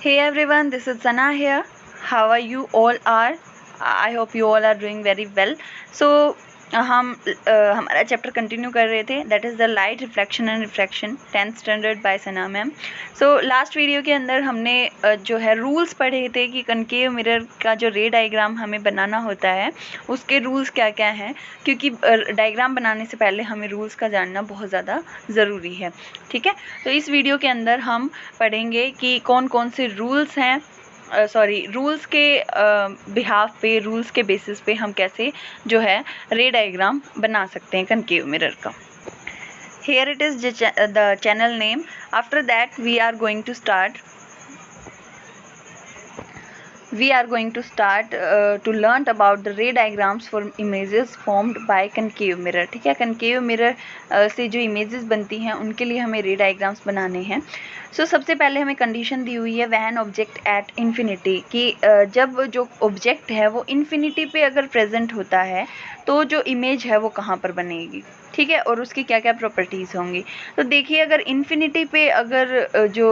Hey everyone, this is Sana here. How are you all are? I hope you all are doing very well. So हमारा chapter continue कर रहे थे, that is the light reflection and refraction 10th standard by Sana ma'am. So last video के अंदर हमने जो है rules पढ़े थे कि कनकेव मिरर का जो रे डायग्राम हमें बनाना होता है उसके रूल्स क्या क्या हैं, क्योंकि डायग्राम बनाने से पहले हमें रूल्स का जानना बहुत ज़्यादा ज़रूरी है. ठीक है, तो इस वीडियो के अंदर हम पढ़ेंगे कि कौन कौन से रूल्स हैं, रूल्स के बिहाफ पे, रूल्स के बेसिस पे हम कैसे जो है रे डायग्राम बना सकते हैं कनकेव मिरर का. Here it is the channel name. After that we are going to start to learn about the ray diagrams for images formed by concave mirror. ठीक है, concave mirror से जो images बनती हैं उनके लिए हमें ray diagrams बनाने हैं. सो सबसे पहले हमें कंडीशन दी हुई है वैन ऑब्जेक्ट एट इन्फिनिटी, कि जब जो ऑब्जेक्ट है वो इन्फिनिटी पे अगर प्रेजेंट होता है तो जो इमेज है वो कहाँ पर बनेगी. ठीक है, और उसकी क्या क्या प्रॉपर्टीज़ होंगी. तो देखिए, अगर इन्फिनिटी पे अगर जो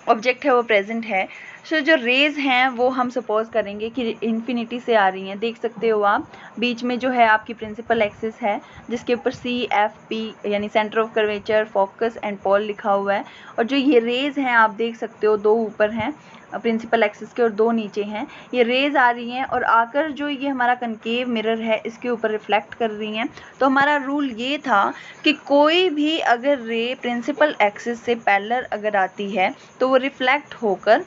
ऑब्जेक्ट है वो प्रेजेंट है, सो जो रेज़ हैं वो हम सपोज करेंगे कि इन्फिनिटी से आ रही हैं. देख सकते हो आप, बीच में जो है आपकी प्रिंसिपल एक्सिस है जिसके ऊपर CFP यानी centre of curvature, focus and pole लिखा हुआ है. और जो ये रेज़ हैं आप देख सकते हो, दो ऊपर हैं प्रिंसिपल एक्सिस के और दो नीचे हैं. ये रेज़ आ रही हैं और आकर जो ये हमारा कनकेव मिरर है इसके ऊपर रिफ्लेक्ट कर रही हैं. तो हमारा रूल ये था कि कोई भी अगर रे प्रिंसिपल एक्सिस से पैरेलल अगर आती है तो वो रिफ्लेक्ट होकर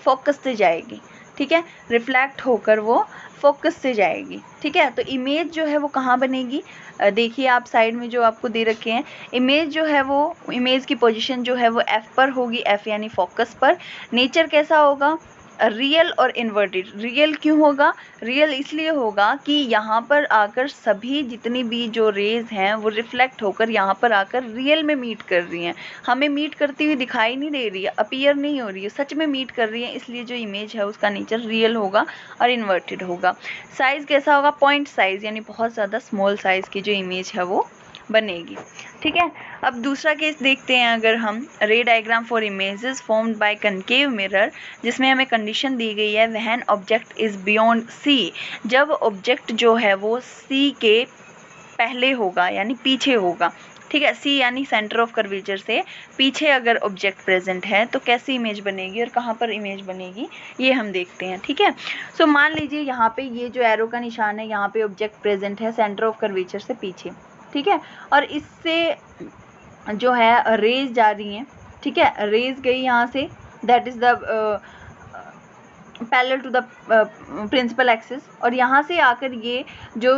फोकस से जाएगी. ठीक है, रिफ्लेक्ट होकर वो फोकस से जाएगी. ठीक है, तो इमेज जो है वो कहाँ बनेगी, देखिए आप साइड में जो आपको दे रखे हैं, इमेज जो है वो, इमेज की पोजीशन जो है वो F पर होगी, F यानी फोकस पर. नेचर कैसा होगा, रियल और इन्वर्टेड. रियल क्यों होगा, रियल इसलिए होगा कि यहाँ पर आकर सभी जितनी भी जो रेज़ हैं वो रिफ्लेक्ट होकर यहाँ पर आकर रियल में मीट कर रही हैं. हमें मीट करती हुई दिखाई नहीं दे रही है, अपीयर नहीं हो रही है, सच में मीट कर रही है. इसलिए जो इमेज है उसका नेचर रियल होगा और इन्वर्टेड होगा. साइज़ कैसा होगा, पॉइंट साइज़, यानी बहुत ज़्यादा स्मॉल साइज़ की जो इमेज है वो बनेगी. ठीक है, अब दूसरा केस देखते हैं. अगर हम रे diagram for images formed by concave mirror, जिसमें हमें कंडीशन दी गई है when object is beyond C, जब ऑब्जेक्ट जो है वो C के पहले होगा यानी पीछे होगा. ठीक है, C यानी सेंटर ऑफ कर्वेचर से पीछे अगर ऑब्जेक्ट प्रेजेंट है तो कैसी इमेज बनेगी और कहाँ पर इमेज बनेगी ये हम देखते हैं. ठीक है, सो मान लीजिए यहाँ पे ये जो एरो का निशान है, यहाँ पे ऑब्जेक्ट प्रेजेंट है सेंटर ऑफ कर्वेचर से पीछे. ठीक है, और इससे जो है रेज जा रही हैं. ठीक है, रेज गई यहाँ से, that is the parallel to the principal axis, और यहाँ से आकर ये जो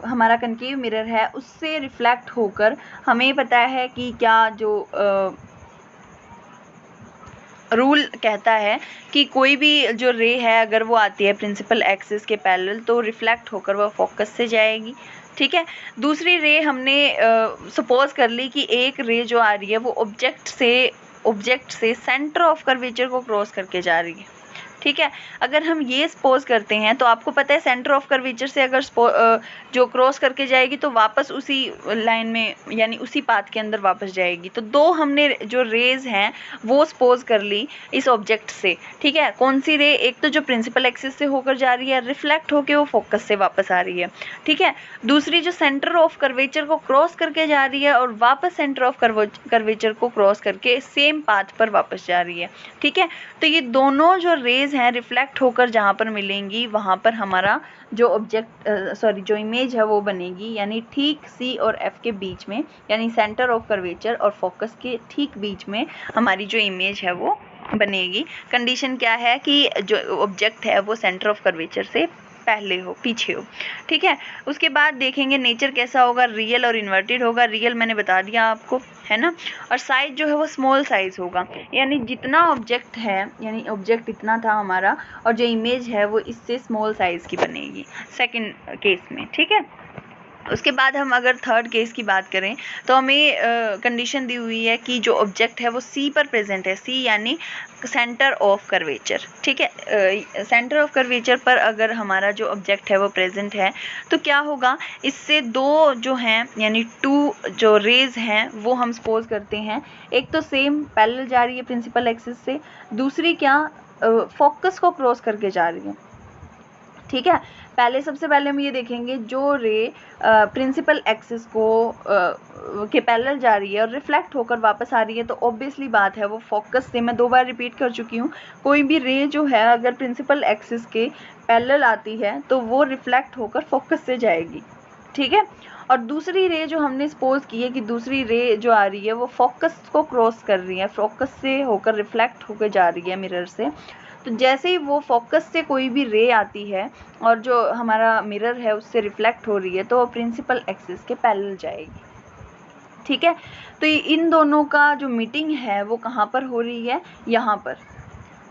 हमारा कनकेव मिरर है उससे रिफ्लेक्ट होकर हमें पता है कि क्या जो रूल कहता है कि कोई भी जो रे है अगर वो आती है प्रिंसिपल एक्सिस के पैरेलल तो रिफ्लेक्ट होकर वो फोकस से जाएगी. ठीक है, दूसरी रे हमने सपोज कर ली कि एक रे जो आ रही है वो ऑब्जेक्ट से सेंटर ऑफ कर्वेचर को क्रॉस करके जा रही है. ठीक है, अगर हम ये सपोज करते हैं तो आपको पता है सेंटर ऑफ कर्वेचर से अगर जो क्रॉस करके जाएगी तो वापस उसी लाइन में यानी उसी पाथ के अंदर वापस जाएगी. तो दो हमने जो रेज हैं वो सपोज कर ली इस ऑब्जेक्ट से. ठीक है, कौन सी रे, एक तो जो प्रिंसिपल एक्सिस से होकर जा रही है, रिफ्लेक्ट होकर वो फोकस से वापस आ रही है. ठीक है, दूसरी जो सेंटर ऑफ कर्वेचर को क्रॉस करके जा रही है और वापस सेंटर ऑफ कर्वेचर को क्रॉस करके सेम पाथ पर वापस जा रही है. ठीक है, तो ये दोनों जो रेज हैं रिफ्लेक्ट होकर जहाँ पर मिलेंगी वहाँ पर हमारा जो जो इमेज है वो बनेगी, यानी ठीक C और F के बीच में, यानी सेंटर ऑफ कर्वेचर और फोकस के ठीक बीच में हमारी जो इमेज है वो बनेगी. कंडीशन क्या है कि जो ऑब्जेक्ट है वो सेंटर ऑफ कर्वेचर से पहले हो, पीछे हो. ठीक है, उसके बाद देखेंगे नेचर कैसा होगा, रियल और इन्वर्टेड होगा. रियल मैंने बता दिया आपको, है ना. और साइज जो है वो स्मॉल साइज होगा, यानी जितना ऑब्जेक्ट है, यानी ऑब्जेक्ट इतना था हमारा और जो इमेज है वो इससे स्मॉल साइज की बनेगी सेकंड केस में. ठीक है, उसके बाद हम अगर थर्ड केस की बात करें तो हमें कंडीशन दी हुई है कि जो ऑब्जेक्ट है वो सी पर प्रेजेंट है, सी यानी सेंटर ऑफ कर्वेचर, ठीक है। सेंटर ऑफ कर्वेचर पर अगर हमारा जो ऑब्जेक्ट है वो प्रेजेंट है तो क्या होगा, इससे दो जो हैं यानी टू जो रेज हैं वो हम सपोज करते हैं, एक तो सेम पैरेलल जा रही है प्रिंसिपल एक्सिस से, दूसरी क्या फोकस को क्रॉस करके जा रही है, ठीक है। सबसे पहले हम ये देखेंगे जो रे प्रिंसिपल एक्सिस को के पैरेलल जा रही है और रिफ्लेक्ट होकर वापस आ रही है, तो ऑब्वियसली बात है वो फोकस से, मैं 2 बार रिपीट कर चुकी हूँ, कोई भी रे जो है अगर प्रिंसिपल एक्सिस के पैरेलल आती है तो वो रिफ्लेक्ट होकर फोकस से जाएगी, ठीक है। और दूसरी रे जो हमने सपोज की है कि दूसरी रे जो आ रही है वो फोकस को क्रॉस कर रही है, फोकस से होकर रिफ्लेक्ट होकर जा रही है मिरर से, तो जैसे ही वो फोकस से कोई भी रे आती है और जो हमारा मिरर है उससे रिफ्लेक्ट हो रही है तो वो प्रिंसिपल एक्सिस के पैरेलल जाएगी, ठीक है। तो इन दोनों का जो मीटिंग है वो कहाँ पर हो रही है, यहाँ पर,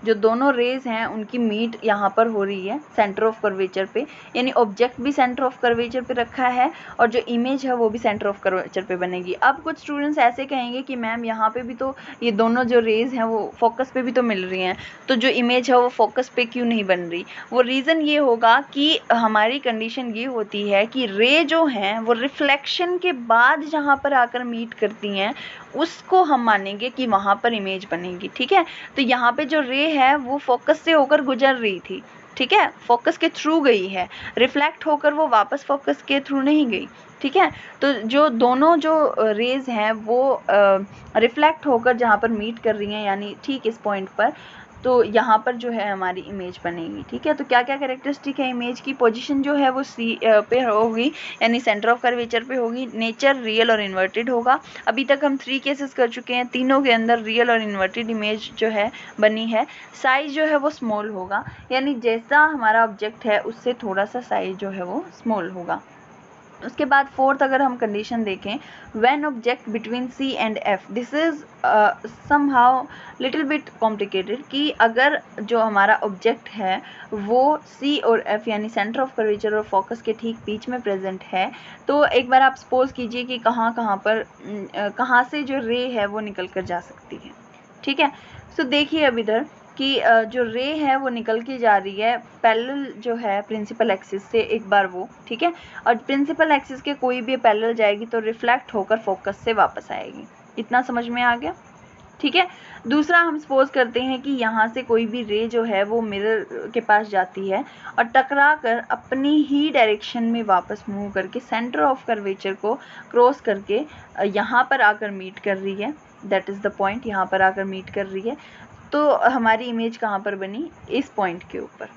जो दोनों रेज हैं उनकी मीट यहाँ पर हो रही है सेंटर ऑफ कर्वेचर पे, यानी ऑब्जेक्ट भी सेंटर ऑफ कर्वेचर पे रखा है और जो इमेज है वो भी सेंटर ऑफ कर्वेचर पे बनेगी। अब कुछ स्टूडेंट्स ऐसे कहेंगे कि मैम यहाँ पे भी तो ये दोनों जो रेज हैं वो फोकस पे भी तो मिल रही हैं, तो जो इमेज है वो फोकस पे क्यों नहीं बन रही। वो रीज़न ये होगा कि हमारी कंडीशन ये होती है कि रे जो हैं वो रिफ्लेक्शन के बाद जहाँ पर आकर मीट करती हैं उसको हम मानेंगे कि वहाँ पर इमेज बनेगी, ठीक है। तो यहाँ पे जो रे है वो फोकस से होकर गुजर रही थी, ठीक है, फोकस के थ्रू गई है, रिफ्लेक्ट होकर वो वापस फोकस के थ्रू नहीं गई, ठीक है। तो जो दोनों जो रेज हैं वो रिफ्लेक्ट होकर जहाँ पर मीट कर रही हैं यानी ठीक इस पॉइंट पर, तो यहाँ पर जो है हमारी इमेज बनेगी, ठीक है। तो क्या क्या कैरेक्टरिस्टिक है इमेज की, पोजीशन जो है वो सी पे होगी यानी सेंटर ऑफ कर्वेचर पे होगी, नेचर रियल और इन्वर्टेड होगा। अभी तक हम 3 केसेस कर चुके हैं, तीनों के अंदर रियल और इन्वर्टेड इमेज जो है बनी है। साइज जो है वो स्मॉल होगा, यानी जैसा हमारा ऑब्जेक्ट है उससे थोड़ा सा साइज जो है वो स्मॉल होगा। उसके बाद फोर्थ अगर हम कंडीशन देखें, when object between C and F, this is somehow little bit complicated, कि अगर जो हमारा ऑब्जेक्ट है वो सी और एफ यानी सेंटर ऑफ कर्वेचर और फोकस के ठीक बीच में प्रेजेंट है, तो एक बार आप सपोज कीजिए कि कहाँ पर कहाँ से जो रे है वो निकल कर जा सकती है, ठीक है। सो देखिए अब इधर कि जो रे है वो निकल के जा रही है पैरेलल जो है प्रिंसिपल एक्सिस से एक बार वो, ठीक है, और प्रिंसिपल एक्सिस के कोई भी पैरेलल जाएगी तो रिफ्लेक्ट होकर फोकस से वापस आएगी। इतना समझ में आ गया, ठीक है। दूसरा हम सपोज करते हैं कि यहाँ से कोई भी रे जो है वो मिरर के पास जाती है और टकरा कर अपनी ही डायरेक्शन में वापस मूव करके सेंटर ऑफ कर्वेचर को क्रॉस करके यहाँ पर आकर मीट कर रही है, दैट इज़ द पॉइंट, यहाँ पर आकर मीट कर रही है, तो हमारी इमेज कहाँ पर बनी, इस पॉइंट के ऊपर,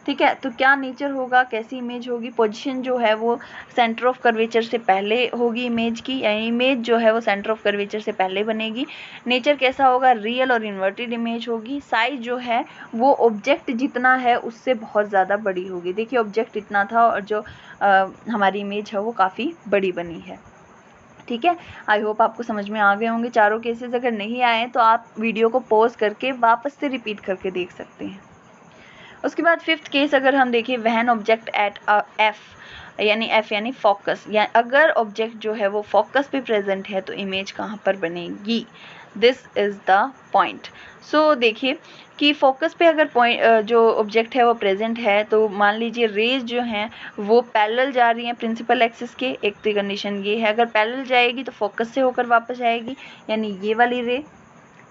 ठीक है। तो क्या नेचर होगा, कैसी इमेज होगी, पोजीशन जो है वो सेंटर ऑफ कर्वेचर से पहले होगी इमेज की, यानी इमेज जो है वो सेंटर ऑफ कर्वेचर से पहले बनेगी। नेचर कैसा होगा, रियल और इन्वर्टेड इमेज होगी। साइज जो है वो ऑब्जेक्ट जितना है उससे बहुत ज़्यादा बड़ी होगी। देखिए ऑब्जेक्ट इतना था और जो हमारी इमेज है वो काफ़ी बड़ी बनी है, ठीक है। आई होप आपको समझ में आ गए होंगे चारों केसेस। अगर नहीं आए तो आप वीडियो को पॉज करके वापस से रिपीट करके देख सकते हैं। उसके बाद फिफ्थ केस अगर हम देखें, व्हेन ऑब्जेक्ट एट एफ यानी फोकस, या अगर ऑब्जेक्ट जो है वो फोकस पे प्रेजेंट है तो इमेज कहाँ पर बनेगी, दिस इज़ द पॉइंट। सो देखिए कि फोकस पे अगर पॉइंट जो ऑब्जेक्ट है वो प्रेजेंट है तो मान लीजिए रेज जो हैं वो पैरेलल जा रही हैं प्रिंसिपल एक्सिस के, एक तो कंडीशन ये है, अगर पैरेलल जाएगी तो फोकस से होकर वापस आएगी, यानी ये वाली रे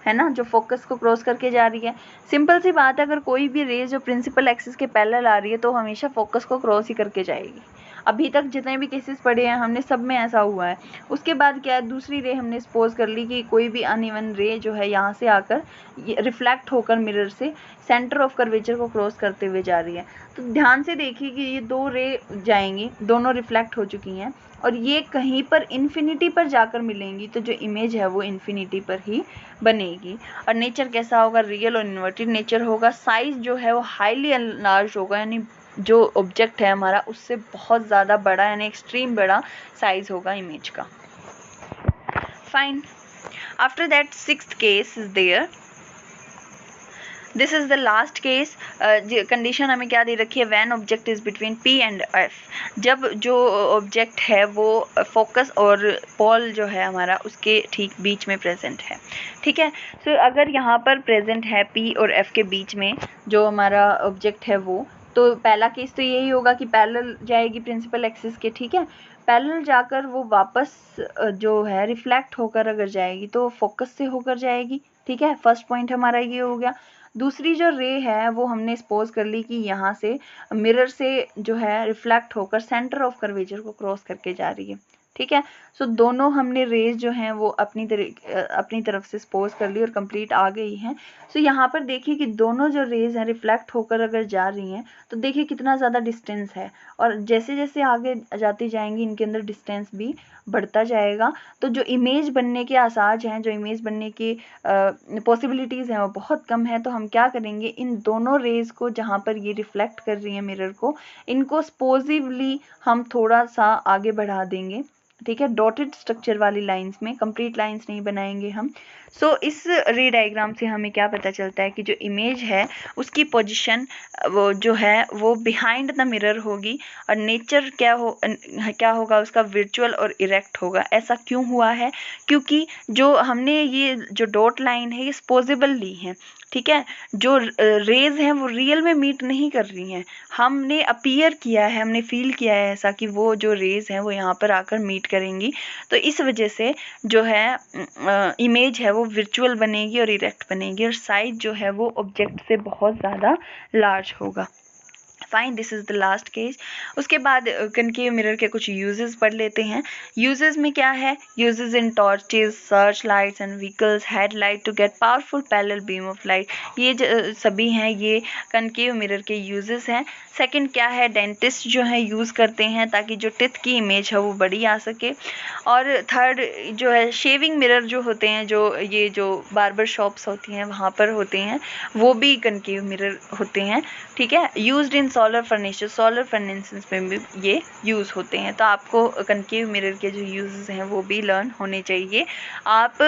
है ना जो फोकस को क्रॉस करके जा रही है। सिंपल सी बात है, अगर कोई भी रे जो प्रिंसिपल एक्सिस के पैरेलल आ रही है तो हमेशा फोकस को क्रॉस ही करके जाएगी। अभी तक जितने भी केसेस पढ़े हैं हमने सब में ऐसा हुआ है। उसके बाद क्या है, दूसरी रे हमने सपोज कर ली कि कोई भी अनइवन रे जो है यहाँ से आकर रिफ्लेक्ट होकर मिरर से सेंटर ऑफ कर्वेचर को क्रॉस करते हुए जा रही है। तो ध्यान से देखिए कि ये 2 रे जाएंगी, दोनों रिफ्लेक्ट हो चुकी हैं और ये कहीं पर इन्फिनिटी पर जाकर मिलेंगी, तो जो इमेज है वो इन्फिनिटी पर ही बनेगी। और नेचर कैसा होगा, रियल और इन्वर्टेड नेचर होगा। साइज जो है वो हाईली एनलार्ज होगा, यानी जो ऑब्जेक्ट है हमारा उससे बहुत ज़्यादा बड़ा यानी एक्सट्रीम बड़ा साइज होगा इमेज का। Fine. After that sixth case is there, this is the last case. Condition हमें क्या दे रखी है, when object is between P and F, जब जो ऑब्जेक्ट है वो फोकस और पोल जो है हमारा उसके ठीक बीच में प्रेजेंट है। ठीक है, सो अगर यहाँ पर प्रेजेंट है P और F के बीच में जो हमारा ऑब्जेक्ट है वो, तो पहला केस तो यही होगा कि पैरेलल जाएगी प्रिंसिपल एक्सिस के। ठीक है, पैरेलल जाकर वो वापस जो है रिफ्लेक्ट होकर अगर जाएगी तो फोकस से होकर जाएगी। ठीक है, फर्स्ट पॉइंट हमारा ये हो गया। दूसरी जो रे है वो हमने सपोज कर ली कि यहाँ से मिरर से जो है रिफ्लेक्ट होकर सेंटर ऑफ कर्वेचर को क्रॉस करके जा रही है। ठीक है, सो दोनों हमने रेज जो हैं वो अपनी तरफ से सपोज कर ली और कंप्लीट आ गई हैं। सो यहाँ पर देखिए कि दोनों जो रेज हैं रिफ्लेक्ट होकर अगर जा रही हैं तो देखिए कितना ज़्यादा डिस्टेंस है, और जैसे जैसे आगे जाती जाएंगी इनके अंदर डिस्टेंस भी बढ़ता जाएगा। तो जो इमेज बनने के आसार हैं, जो इमेज बनने की पॉसिबिलिटीज़ हैं वो बहुत कम है। तो हम क्या करेंगे, इन दोनों रेज़ को जहाँ पर ये रिफ्लेक्ट कर रही है मिरर को, इनको सपोजिवली हम थोड़ा सा आगे बढ़ा देंगे। ठीक है, डॉटेड स्ट्रक्चर वाली लाइंस में, कंप्लीट लाइंस नहीं बनाएंगे हम। सो इस रे डायग्राम से हमें क्या पता चलता है कि जो इमेज है उसकी पोजीशन वो जो है वो बिहाइंड द मिरर होगी, और नेचर क्या होगा उसका, वर्चुअल और इरेक्ट होगा। ऐसा क्यों हुआ है, क्योंकि जो हमने ये जो डॉट लाइन है ये स्पोजेबल ली है। ठीक है, जो रेज हैं वो रियल में मीट नहीं कर रही हैं, हमने अपीयर किया है, हमने फील किया है ऐसा कि वो जो रेज हैं वो यहाँ पर आकर मीट करेंगी। तो इस वजह से जो है इमेज है वो वर्चुअल बनेगी और इरेक्ट बनेगी, और साइज जो है वो ऑब्जेक्ट से बहुत ज़्यादा लार्ज होगा। Fine, this is the last case. उसके बाद कनकेव मिरर के कुछ यूजेस पढ़ लेते हैं। यूजेस में क्या है, uses in torches, search lights and vehicles, headlight to get powerful parallel beam of light, ये सभी हैं, ये कनकेव मिरर के यूजेस हैं। सेकंड क्या है, डेंटिस्ट जो है यूज़ करते हैं ताकि जो टिथ की इमेज है वो बड़ी आ सके। और थर्ड जो है शेविंग मिरर जो होते हैं, जो बार्बर शॉप्स होती हैं वहाँ पर होते हैं, वो भी कनकेव मिरर होते हैं। ठीक है, यूज्ड इन सोलर फर्नेसेस में भी ये यूज़ होते हैं। तो आपको कनकेव मिरर के जो यूजेस हैं वो भी लर्न होने चाहिए। आप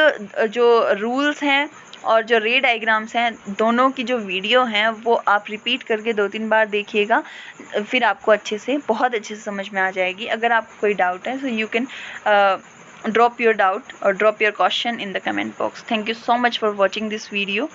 जो रूल्स हैं और जो रे डायग्राम्स हैं दोनों की जो वीडियो हैं वो आप रिपीट करके 2-3 बार देखिएगा, फिर आपको बहुत अच्छे से समझ में आ जाएगी। अगर आपको कोई डाउट है, so you can drop your doubt or drop your question in the comment box. Thank you so much for watching this video.